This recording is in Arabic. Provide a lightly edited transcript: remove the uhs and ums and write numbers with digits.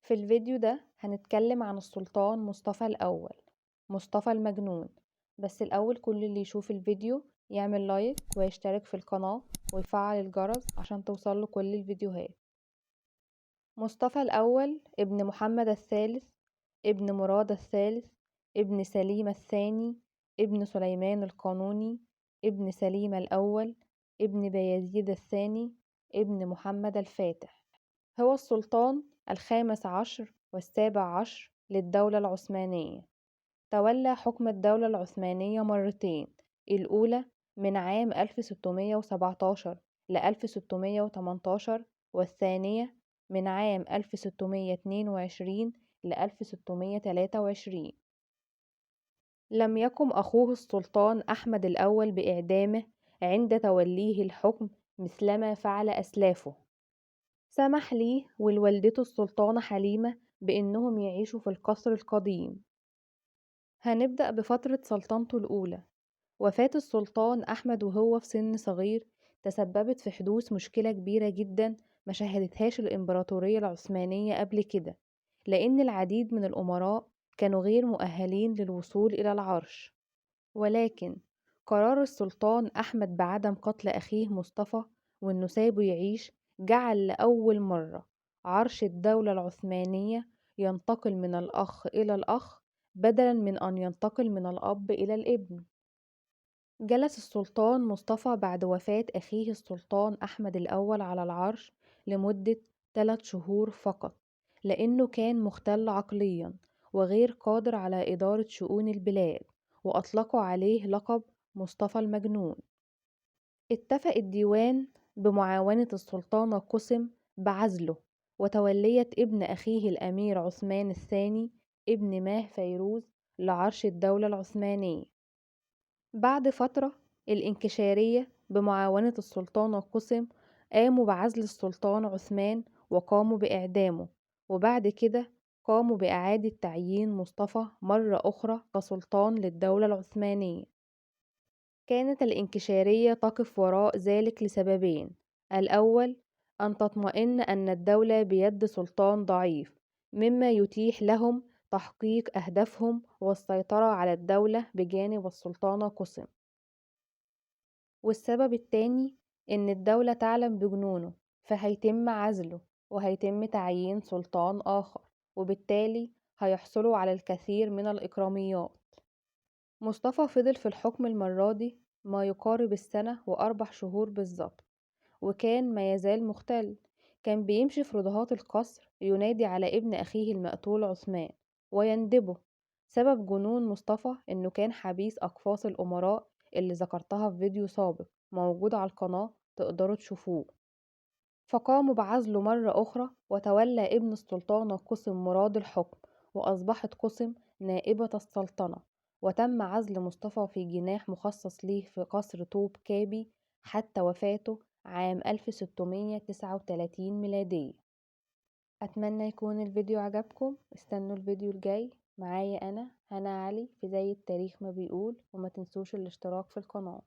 في الفيديو ده هنتكلم عن السلطان مصطفى الأول، مصطفى المجنون. بس الأول كل اللي يشوف الفيديو يعمل لايك ويشترك في القناة ويفعل الجرس عشان توصله كل الفيديوهات. مصطفى الأول ابن محمد الثالث، ابن مراد الثالث، ابن سليم الثاني، ابن سليمان القانوني، ابن سليم الأول، ابن بايزيد الثاني، ابن محمد الفاتح. هو السلطان الخامس عشر والسابع عشر للدولة العثمانية. تولى حكم الدولة العثمانية مرتين، الأولى من عام 1617 ل 1618، والثانية من عام 1622 ل 1623. لم يقم أخوه السلطان أحمد الأول بإعدامه عند توليه الحكم مثلما فعل أسلافه. سمح ليه ولوالدته السلطانة حليمة بإنهم يعيشوا في القصر القديم. هنبدأ بفترة سلطنته الأولى. وفاة السلطان أحمد وهو في سن صغير تسببت في حدوث مشكلة كبيرة جدا ما شهدتهاش الإمبراطورية العثمانية قبل كده، لأن العديد من الأمراء كانوا غير مؤهلين للوصول إلى العرش. ولكن قرار السلطان أحمد بعدم قتل أخيه مصطفى وإنه سايبه يعيش جعل لأول مرة عرش الدولة العثمانية ينتقل من الأخ إلى الأخ بدلا من أن ينتقل من الأب إلى الابن. جلس السلطان مصطفى بعد وفاة أخيه السلطان أحمد الأول على العرش لمدة 3 شهور فقط، لأنه كان مختل عقليا وغير قادر على إدارة شؤون البلاد، وأطلقوا عليه لقب مصطفى المجنون. اتفق الديوان بمعاونة السلطانة قسم بعزله وتولية ابن أخيه الأمير عثمان الثاني ابن ماه فيروز لعرش الدولة العثمانية. بعد فترة الإنكشارية بمعاونة السلطانة قسم قاموا بعزل السلطان عثمان وقاموا بإعدامه، وبعد كده قاموا بإعادة تعيين مصطفى مرة أخرى كسلطان للدولة العثمانية. كانت الإنكشارية تقف وراء ذلك لسببين: الأول أن تطمئن أن الدولة بيد سلطان ضعيف مما يتيح لهم تحقيق أهدافهم والسيطرة على الدولة بجانب السلطانة قسم. والسبب التاني إن الدولة تعلم بجنونه فهيتم عزله وهيتم تعيين سلطان آخر، وبالتالي هيحصلوا على الكثير من الإكراميات. مصطفى فضل في الحكم المرة دي ما يقارب السنة و4 شهور بالظبط، وكان ما يزال مختل. كان بيمشي في رضهات القصر ينادي على ابن أخيه المقتول عثمان ويندبه. سبب جنون مصطفى إنه كان حبيس أقفاص الأمراء اللي ذكرتها في فيديو سابق موجود على القناة، تقدروا تشوفوه. فقاموا بعزله مرة أخرى وتولى ابن السلطانة قسم مراد الحكم، وأصبحت قسم نائبة السلطنة، وتم عزل مصطفى في جناح مخصص ليه في قصر طوب كابي حتى وفاته عام 1639 ميلادية. أتمنى يكون الفيديو عجبكم. استنوا الفيديو الجاي معايا أنا هنا علي في زي التاريخ ما بيقول، وما تنسوش الاشتراك في القناة.